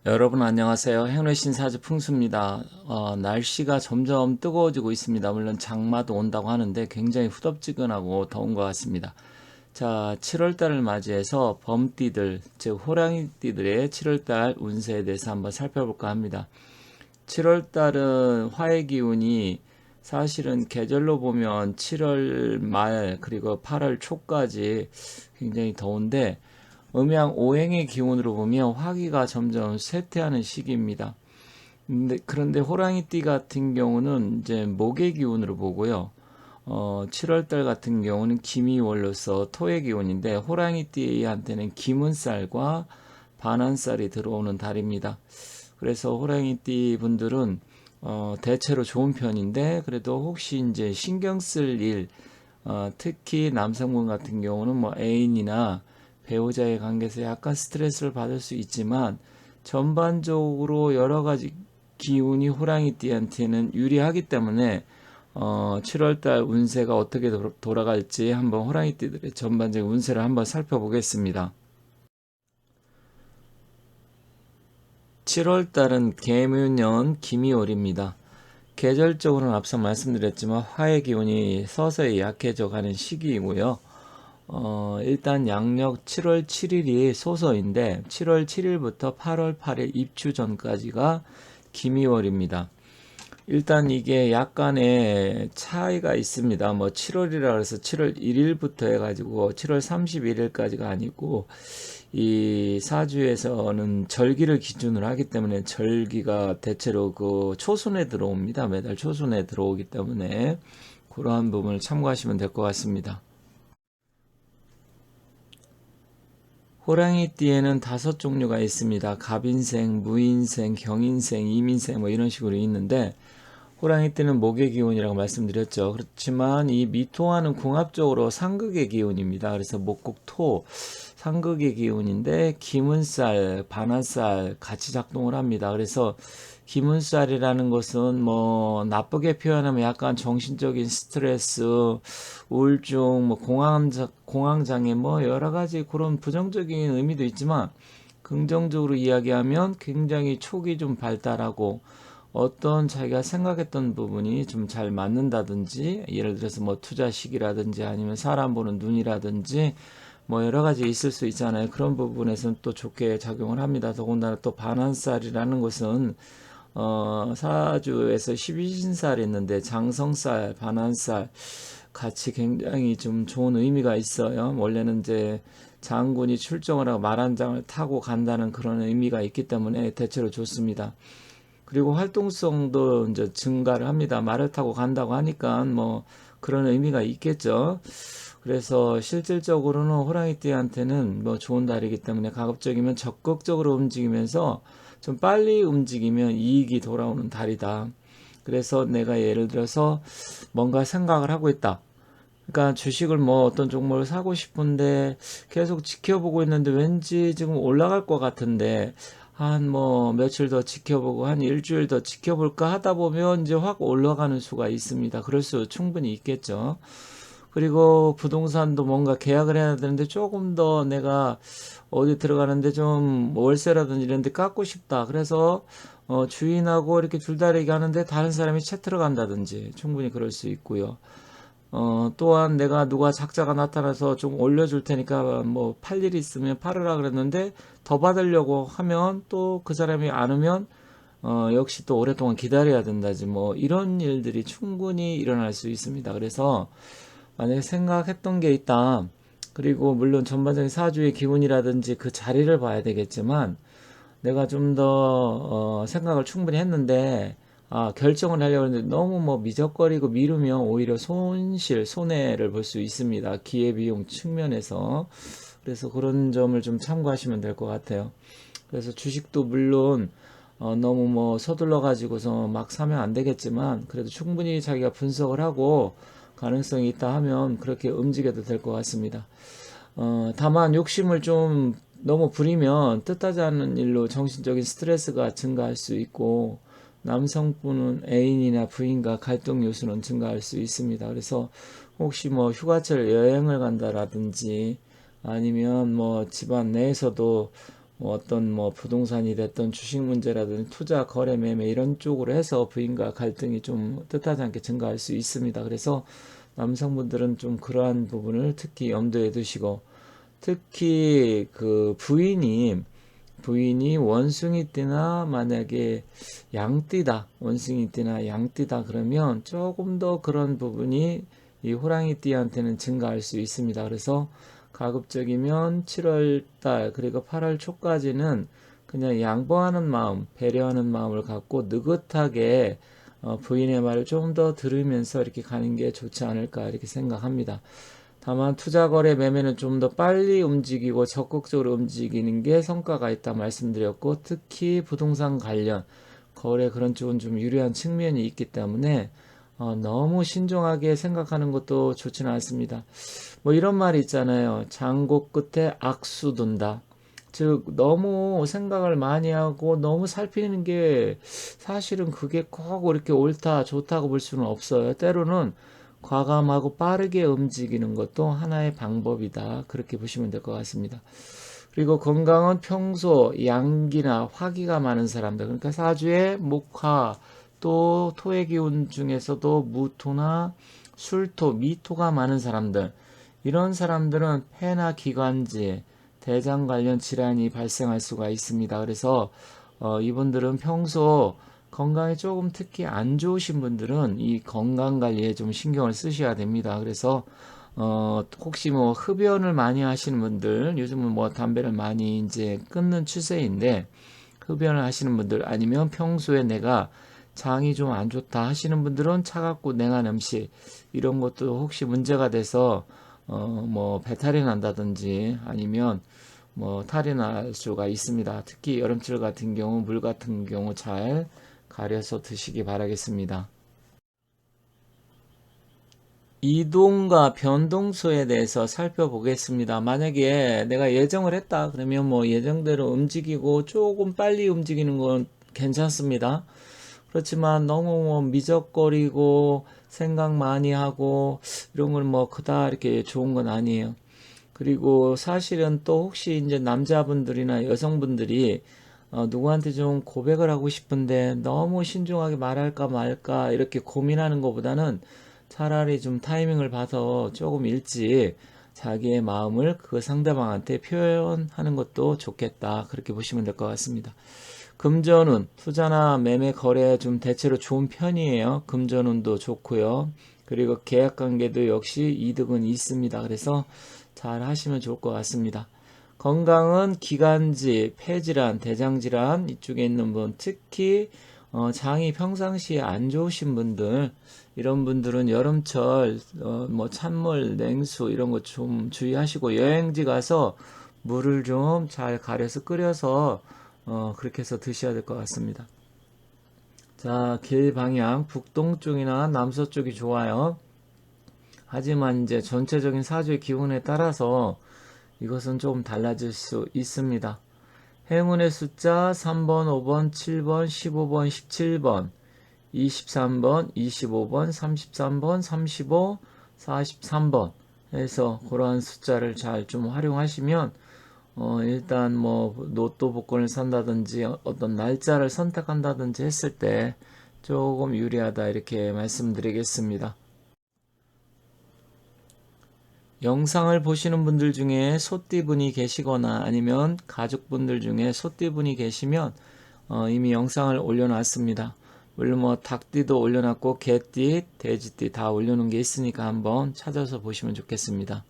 여러분 안녕하세요. 행로신사주 풍수입니다. 날씨가 점점 뜨거워지고 있습니다. 물론 장마도 온다고 하는데 굉장히 후덥지근하고 더운 것 같습니다. 자, 7월달을 맞이해서 범띠들, 즉 호랑이띠들의 7월달 운세에 대해서 한번 살펴볼까 합니다. 7월달은 화의 기운이 사실은 계절로 보면 7월 말 그리고 8월 초까지 굉장히 더운데 음양 오행의 기운으로 보면 화기가 점점 쇠퇴하는 시기입니다. 그런데 호랑이띠 같은 경우는 이제 목의 기운으로 보고요. 7월달 같은 경우는 기미월로서 토의 기운인데 호랑이띠한테는 기문살과 반한살이 들어오는 달입니다. 그래서 호랑이띠 분들은 대체로 좋은 편인데 그래도 혹시 이제 신경 쓸 일, 특히 남성분 같은 경우는 뭐 애인이나 배우자의 관계에서 약간 스트레스를 받을 수 있지만 전반적으로 여러 가지 기운이 호랑이띠한테는 유리하기 때문에 7월달 운세가 어떻게 돌아갈지 한번 호랑이띠들의 전반적인 운세를 한번 살펴보겠습니다. 7월달은 개묘년 기미월입니다. 계절적으로는 앞서 말씀드렸지만 화의 기운이 서서히 약해져 가는 시기이고요. 일단 양력 7월 7일이 소서인데 7월 7일부터 8월 8일 입추 전까지가 기미월입니다. 일단 이게 약간의 차이가 있습니다. 뭐 7월이라 해서 7월 1일부터 해가지고 7월 31일까지가 아니고 이 사주에서는 절기를 기준으로 하기 때문에 절기가 대체로 그 초순에 들어옵니다. 매달 초순에 들어오기 때문에 그러한 부분을 참고하시면 될 것 같습니다. 호랑이띠에는 5종류가 있습니다. 갑인생, 무인생, 경인생, 이민생 뭐 이런 식으로 있는데 호랑이띠는 목의 기운이라고 말씀드렸죠. 그렇지만 이 미토와는 궁합적으로 상극의 기운입니다. 그래서 목국토 상극의 기운인데 기문살, 반한살 같이 작동을 합니다. 그래서 기문살이라는 것은 뭐 나쁘게 표현하면 약간 정신적인 스트레스, 우울증, 뭐 공황장애 뭐 여러 가지 그런 부정적인 의미도 있지만 긍정적으로 이야기하면 굉장히 촉이 좀 발달하고 어떤 자기가 생각했던 부분이 좀 잘 맞는다든지 예를 들어서 뭐 투자식이라든지 아니면 사람 보는 눈이라든지 뭐 여러 가지 있을 수 있잖아요. 그런 부분에서는 또 좋게 작용을 합니다. 더군다나 또 반한살이라는 것은 사주에서 12신살 있는데 장성살, 반한살 같이 굉장히 좀 좋은 의미가 있어요. 원래는 이제 장군이 출정을 하고 말 한 장을 타고 간다는 그런 의미가 있기 때문에 대체로 좋습니다. 그리고 활동성도 이제 증가를 합니다. 말을 타고 간다고 하니까 뭐 그런 의미가 있겠죠. 그래서 실질적으로는 호랑이띠한테는 뭐 좋은 달이기 때문에 가급적이면 적극적으로 움직이면서 좀 빨리 움직이면 이익이 돌아오는 달이다. 그래서 내가 예를 들어서 뭔가 생각을 하고 있다. 그러니까 주식을 뭐 어떤 종목을 사고 싶은데 계속 지켜보고 있는데 왠지 지금 올라갈 것 같은데 한 뭐 며칠 더 지켜보고 한 일주일 더 지켜볼까 하다 보면 이제 확 올라가는 수가 있습니다. 그럴 수 충분히 있겠죠. 그리고 부동산도 뭔가 계약을 해야 되는데 조금 더 내가 어디 들어가는데 좀 월세라든지 이런 데 깎고 싶다. 그래서 주인하고 이렇게 줄다리기 하는데 다른 사람이 채 들어간다든지 충분히 그럴 수 있고요. 또한 내가 누가 작자가 나타나서 좀 올려줄 테니까 뭐 팔 일이 있으면 팔으라 그랬는데 더 받으려고 하면 또 그 사람이 안 오면 역시 또 오랫동안 기다려야 된다지 뭐 이런 일들이 충분히 일어날 수 있습니다. 그래서 만약에 생각했던 게 있다. 그리고 물론 전반적인 사주의 기운이라든지 그 자리를 봐야 되겠지만 내가 좀 더 생각을 충분히 했는데 결정을 하려고 했는데 너무 뭐 미적거리고 미루면 오히려 손해를 볼 수 있습니다. 기회비용 측면에서. 그래서 그런 점을 좀 참고하시면 될 것 같아요. 그래서 주식도 물론 너무 뭐 서둘러 가지고서 막 사면 안 되겠지만 그래도 충분히 자기가 분석을 하고 가능성이 있다 하면 그렇게 움직여도 될 것 같습니다. 다만 욕심을 좀 너무 부리면 뜻하지 않은 일로 정신적인 스트레스가 증가할 수 있고 남성분은 애인이나 부인과 갈등 요소는 증가할 수 있습니다. 그래서 혹시 뭐 휴가철 여행을 간다라든지 아니면 뭐 집안 내에서도 뭐 어떤 뭐 부동산이 됐던 주식 문제라든지 투자 거래 매매 이런 쪽으로 해서 부인과 갈등이 좀 뜻하지 않게 증가할 수 있습니다. 그래서 남성분들은 좀 그러한 부분을 특히 염두에 두시고, 특히 그 부인이 원숭이띠나 만약에 양띠다, 원숭이띠나 양띠다 그러면 조금 더 그런 부분이 이 호랑이띠한테는 증가할 수 있습니다. 그래서 가급적이면 7월 달 그리고 8월 초까지는 그냥 양보하는 마음, 배려하는 마음을 갖고 느긋하게 부인의 말을 좀 더 들으면서 이렇게 가는 게 좋지 않을까 이렇게 생각합니다. 다만 투자 거래 매매는 좀 더 빨리 움직이고 적극적으로 움직이는 게 성과가 있다 말씀드렸고, 특히 부동산 관련 거래 그런 쪽은 좀 유리한 측면이 있기 때문에 너무 신중하게 생각하는 것도 좋지는 않습니다. 뭐 이런 말이 있잖아요. 장고 끝에 악수 둔다. 즉 너무 생각을 많이 하고 너무 살피는 게 사실은 그게 꼭 이렇게 옳다 좋다고 볼 수는 없어요. 때로는 과감하고 빠르게 움직이는 것도 하나의 방법이다. 그렇게 보시면 될 것 같습니다. 그리고 건강은 평소 양기나 화기가 많은 사람들, 그러니까 사주에 목화, 또 토의 기운 중에서도 무토나 술토, 미토가 많은 사람들, 이런 사람들은 폐나 기관지, 대장 관련 질환이 발생할 수가 있습니다. 그래서 이분들은 평소 건강이 조금 특히 안 좋으신 분들은 이 건강 관리에 좀 신경을 쓰셔야 됩니다. 그래서 혹시 뭐 흡연을 많이 하시는 분들, 요즘은 뭐 담배를 많이 이제 끊는 추세인데, 흡연을 하시는 분들 아니면 평소에 내가 장이 좀 안 좋다 하시는 분들은 차갑고 냉한 음식 이런 것도 혹시 문제가 돼서 뭐 배탈이 난다든지 아니면 뭐 탈이 날 수가 있습니다. 특히 여름철 같은 경우 물 같은 경우 잘 가려서 드시기 바라겠습니다. 이동과 변동소에 대해서 살펴보겠습니다. 만약에 내가 예정을 했다 그러면 뭐 예정대로 움직이고 조금 빨리 움직이는 건 괜찮습니다. 그렇지만 너무 뭐 미적거리고 생각 많이 하고 이런 건 뭐 그다 이렇게 좋은 건 아니에요. 그리고 사실은 또 혹시 이제 남자분들이나 여성분들이 누구한테 좀 고백을 하고 싶은데 너무 신중하게 말할까 말까 이렇게 고민하는 것보다는 차라리 좀 타이밍을 봐서 조금 일찍 자기의 마음을 그 상대방한테 표현하는 것도 좋겠다. 그렇게 보시면 될 것 같습니다. 금전운, 투자나 매매 거래에 좀 대체로 좋은 편이에요. 금전운도 좋고요. 그리고 계약 관계도 역시 이득은 있습니다. 그래서 잘 하시면 좋을 것 같습니다. 건강은 기관지, 폐질환, 대장질환 이쪽에 있는 분, 특히 장이 평상시에 안 좋으신 분들, 이런 분들은 여름철 뭐 찬물, 냉수 이런 거 좀 주의하시고, 여행지 가서 물을 좀 잘 가려서 끓여서 그렇게 해서 드셔야 될 것 같습니다. 자, 길 방향 북동쪽이나 남서쪽이 좋아요. 하지만 이제 전체적인 사주의 기운에 따라서 이것은 조금 달라질 수 있습니다. 행운의 숫자 3번, 5번, 7번, 15번, 17번, 23번, 25번, 33번, 35, 43번 해서 그러한 숫자를 잘 좀 활용하시면 일단 뭐 로또 복권을 산다든지 어떤 날짜를 선택한다든지 했을 때 조금 유리하다 이렇게 말씀드리겠습니다. 영상을 보시는 분들 중에 소띠분이 계시거나 아니면 가족분들 중에 소띠분이 계시면 이미 영상을 올려놨습니다. 물론 뭐 닭띠도 올려놨고 개띠, 돼지띠 다 올려놓은 게 있으니까 한번 찾아서 보시면 좋겠습니다.